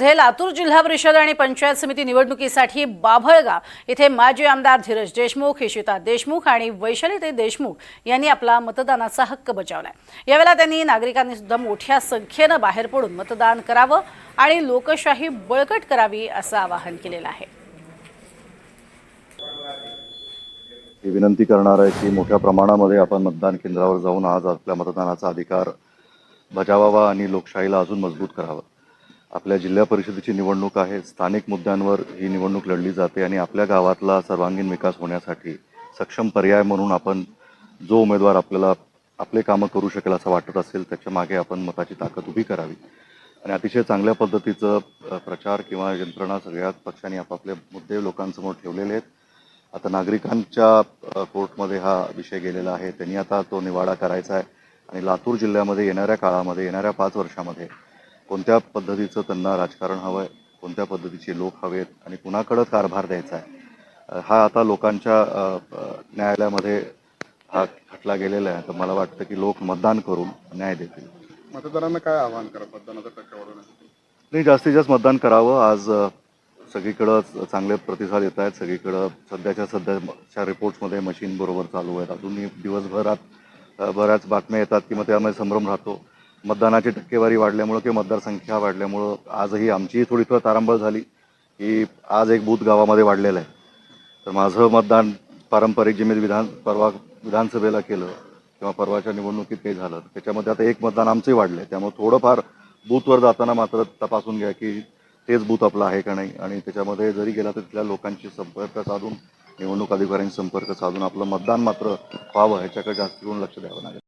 लातूर जिल्हा परिषद आणि पंचायत समिती निवडणुकीसाठी बाभळगाव येथे माजी आमदार धीरज देशमुख, इशिता देशमुख आणि वैशालीताई देशमुख यांनी आपला मतदानाचा हक्क बजावलाय। यावेळेला त्यांनी नागरिकांनी सुद्धा मोठ्या संख्येने बाहेर पडून मतदान करावं आणि लोकशाही बळकट करावी असं आवाहन केलेलं आहे। ही विनंती करणार आहे की मोठ्या प्रमाणामध्ये आपण मतदान केंद्रावर जाऊन आज आपल्या मतदानाचा अधिकार बजावावा आणि लोकशाहीला अजून मजबूत करावं। आपल्या जिल्हा परिषदेची निवडणूक आहे, स्थानिक मुद्द्यांवर ही निवडणूक लढली जाते आणि आपल्या गावातला सर्वांगीण विकास होण्यासाठी सक्षम पर्याय म्हणून आपण जो उमेदवार आपल्याला आपले कामं करू शकेल असं वाटत असेल त्याच्या मागे आपण मताची ताकद उभी करावी आणि अतिशय चांगल्या पद्धतीचं प्रचार किंवा यंत्रणा सगळ्याच पक्षांनी आपापले मुद्दे लोकांसमोर ठेवलेले आहेत। आता नागरिकांच्या कोर्टमध्ये हा विषय गेलेला आहे, त्यांनी आता तो निवाडा करायचा आहे आणि लातूर जिल्ह्यामध्ये येणाऱ्या काळामध्ये येणाऱ्या 5 वर्षामध्ये कोणत्या पद्धतीचं त्यांना राजकारण हवं आहे, कोणत्या पद्धतीचे लोक हवेत आणि कुणाकडे कारभार द्यायचा आहे, हा आता लोकांच्या न्यायालयामध्ये हा खटला गेलेला आहे। तर मला वाटतं की लोक मतदान करून न्याय देतील। मतदारांना काय आवाहन करा मतदानाचा टक्का वाढवण्यासाठी? नाही, जास्तीत जास्त मतदान करावं। आज सगळीकडं चांगले प्रतिसाद येत आहेत। सगळीकडं सध्याच्या रिपोर्ट्समध्ये मशीन बरोबर चालू आहेत। अजूनही दिवसभरात बऱ्याच बातम्या येतात की मग त्यामध्ये संभ्रम राहतो। मतदानाची टक्केवारी वाढल्यामुळं किंवा मतदारसंख्या वाढल्यामुळं आजही आमचीही थोडी तारांबळ झाली की आज एक बूथ गावामध्ये वाढलेलं आहे। तर माझं मतदान पारंपरिक जे मी परवा विधानसभेला केलं किंवा परवाच्या निवडणुकीत काही झालं त्याच्यामध्ये आता एक मतदान आमचंही वाढलं आहे। त्यामुळे थोडंफार बूथवर जाताना मात्र तपासून घ्या की तेच बूथ आपलं आहे का नाही आणि त्याच्यामध्ये जरी गेला तर तिथल्या लोकांशी संपर्क साधून निवडणूक अधिकाऱ्यांशी संपर्क साधून आपलं मतदान मात्र व्हावं ह्याच्याकडे जास्त करून लक्ष द्यावं लागेल।